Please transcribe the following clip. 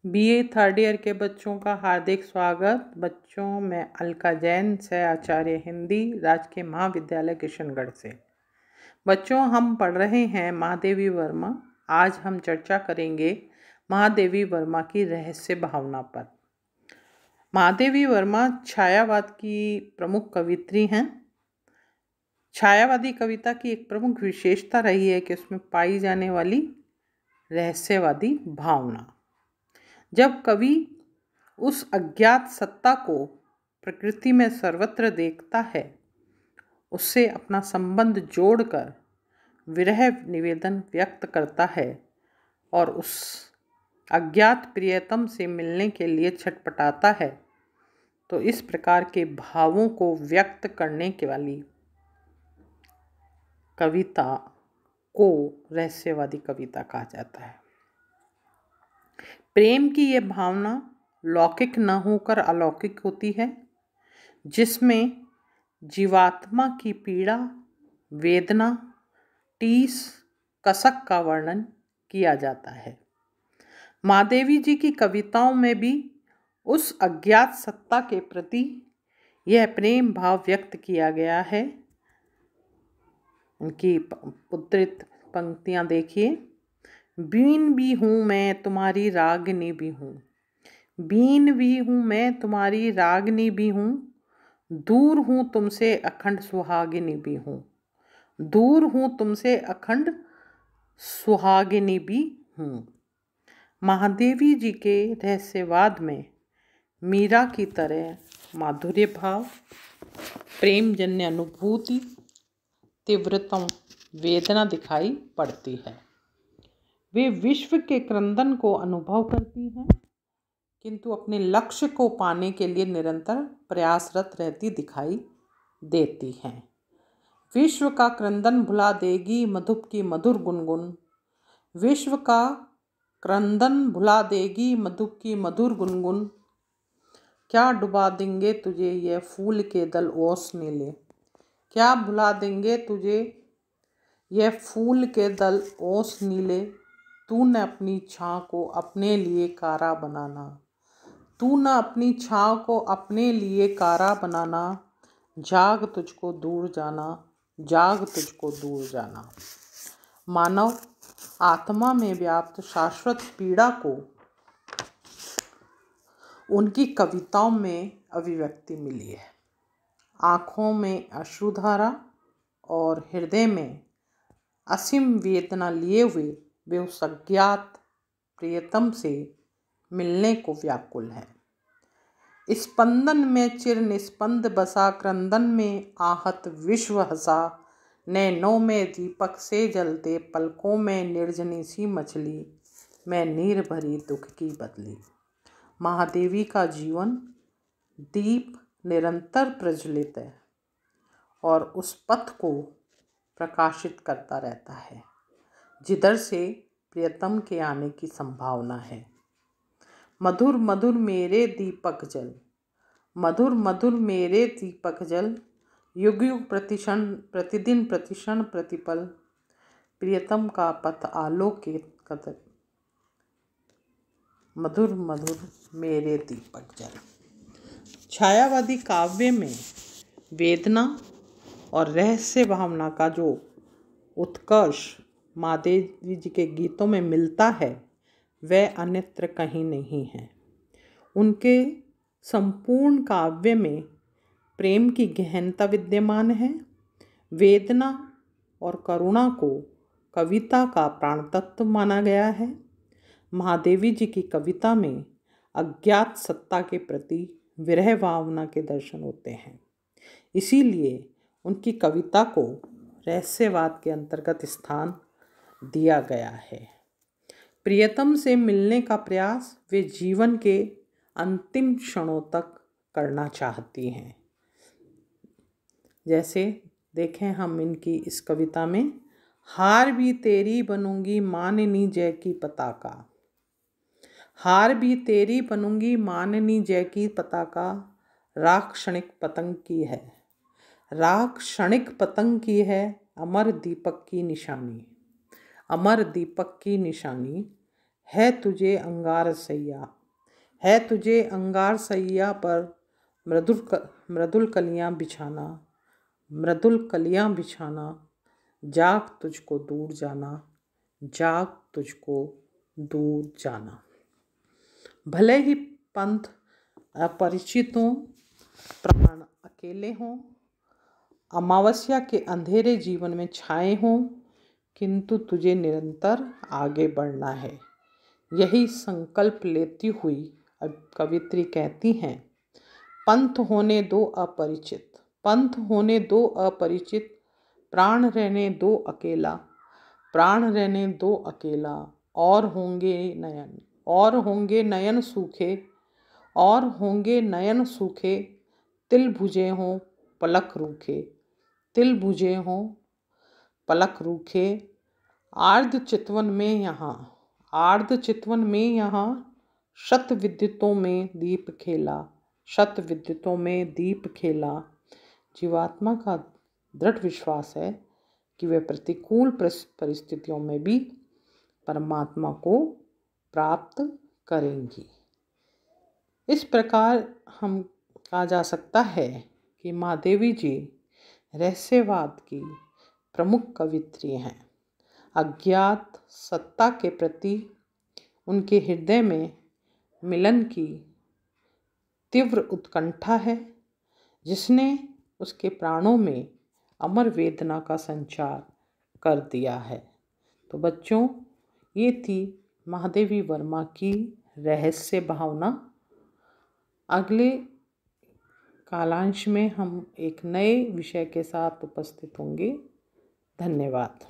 BA third year के बच्चों का हार्दिक स्वागत। बच्चों, मैं अलका जैन से आचार्य हिंदी, राजकीय महाविद्यालय किशनगढ़ से। बच्चों, हम पढ़ रहे हैं महादेवी वर्मा। आज हम चर्चा करेंगे महादेवी वर्मा की रहस्य भावना पर। महादेवी वर्मा छायावाद की प्रमुख कवियत्री हैं। छायावादी कविता की एक प्रमुख विशेषता रही है कि उसमें पाई जाने वाली रहस्यवादी भावना। जब कवि उस अज्ञात सत्ता को प्रकृति में सर्वत्र देखता है, उससे अपना संबंध जोड़कर विरह निवेदन व्यक्त करता है और उस अज्ञात प्रियतम से मिलने के लिए छटपटाता है, तो इस प्रकार के भावों को व्यक्त करने के वाली कविता को रहस्यवादी कविता कहा जाता है। प्रेम की यह भावना लौकिक न होकर अलौकिक होती है, जिसमें जीवात्मा की पीड़ा, वेदना, टीस, कसक का वर्णन किया जाता है। महादेवी जी की कविताओं में भी उस अज्ञात सत्ता के प्रति यह प्रेम भाव व्यक्त किया गया है। उनकी उद्धृत पंक्तियां देखिए। बीन भी हूँ मैं तुम्हारी रागनी भी हूँ, बीन भी हूँ मैं तुम्हारी रागनी भी हूँ, दूर हूँ तुमसे अखंड सुहागिनी भी हूँ, दूर हूँ तुमसे अखंड सुहागिनी भी हूँ। महादेवी जी के रहस्यवाद में मीरा की तरह माधुर्य भाव, प्रेमजन्य अनुभूति, तीव्रतम वेदना दिखाई पड़ती है। वे विश्व के क्रंदन को अनुभव करती हैं, किंतु अपने लक्ष्य को पाने के लिए निरंतर प्रयासरत रहती दिखाई देती हैं। विश्व का क्रंदन भुला देगी मधुप की मधुर गुनगुन, विश्व का क्रंदन भुला देगी मधुप की मधुर गुनगुन, क्या डुबा देंगे तुझे ये फूल के दल ओस नीले, क्या भुला देंगे तुझे ये फूल के दल ओस नीले, तू न अपनी छाँ को अपने लिए कारा बनाना, तू न अपनी छाँ को अपने लिए कारा बनाना, जाग तुझको दूर जाना, जाग तुझको दूर जाना। मानव आत्मा में व्याप्त शाश्वत पीड़ा को उनकी कविताओं में अभिव्यक्ति मिली है। आँखों में अश्रुधारा और हृदय में असीम वेदना लिए हुए वे उस अज्ञात प्रियतम से मिलने को व्याकुल हैं। स्पंदन में चिर निस्पंद बसा, क्रंदन में आहत विश्व हंसा, नैनों में दीपक से जलते, पलकों में निर्जनी सी मछली, मैं नीर भरी दुख की बदली। महादेवी का जीवन दीप निरंतर प्रज्वलित है और उस पथ को प्रकाशित करता रहता है जिधर से प्रियतम के आने की संभावना है। मधुर मधुर मेरे दीपक जल, मधुर मधुर मेरे दीपक जल, युग युग प्रतिक्षण प्रतिदिन प्रतिक्षण प्रतिपल, प्रियतम का पथ आलोकित कर, मधुर मधुर मेरे दीपक जल। छायावादी काव्य में वेदना और रहस्य भावना का जो उत्कर्ष महादेवी जी के गीतों में मिलता है, वह अन्यत्र कहीं नहीं है। उनके संपूर्ण काव्य में प्रेम की गहनता विद्यमान है। वेदना और करुणा को कविता का प्राण तत्व माना गया है। महादेवी जी की कविता में अज्ञात सत्ता के प्रति विरह भावना के दर्शन होते हैं। इसीलिए उनकी कविता को रहस्यवाद के अंतर्गत स्थान दिया गया है। प्रियतम से मिलने का प्रयास वे जीवन के अंतिम क्षणों तक करना चाहती हैं। जैसे देखें हम इनकी इस कविता में, हार भी तेरी बनूंगी माननी जय की पताका, हार भी तेरी बनूंगी माननी जय की पताका, राख क्षणिक पतंग की है, राख क्षणिक पतंग की है, अमर दीपक की निशानी, अमर दीपक की निशानी है तुझे अंगार सैया, है तुझे अंगार सैया पर मृदुल कलियां बिछाना, मृदुल कलियां बिछाना, जाग तुझको दूर जाना, जाग तुझको दूर जाना। भले ही पंथ अपरिचित हों, प्राण अकेले हों, अमावस्या के अंधेरे जीवन में छाए हों, किंतु तुझे निरंतर आगे बढ़ना है। यही संकल्प लेती हुई अब कवित्री कहती हैं, पंथ होने दो अपरिचित, पंथ होने दो अपरिचित, प्राण रहने दो अकेला, प्राण रहने दो अकेला, और होंगे नयन, और होंगे नयन सूखे, और होंगे नयन सूखे, तिल बुझे हों पलक रूखे, तिल बुझे हों पलक रूखे। आर्द्र चितवन में यहाँ, आर्द्र चितवन में यहाँ, शत विद्युतों में दीप खेला, शत विद्युतों में दीप खेला। जीवात्मा का दृढ़ विश्वास है कि वे प्रतिकूल परिस्थितियों में भी परमात्मा को प्राप्त करेंगी। इस प्रकार हम कहा जा सकता है कि माँ देवी जी रहस्यवाद की प्रमुख कवित्री हैं। अज्ञात सत्ता के प्रति उनके हृदय में मिलन की तीव्र उत्कंठा है, जिसने उसके प्राणों में अमर वेदना का संचार कर दिया है। तो बच्चों, ये थी महादेवी वर्मा की रहस्य भावना। अगले कालांश में हम एक नए विषय के साथ उपस्थित होंगे। धन्यवाद।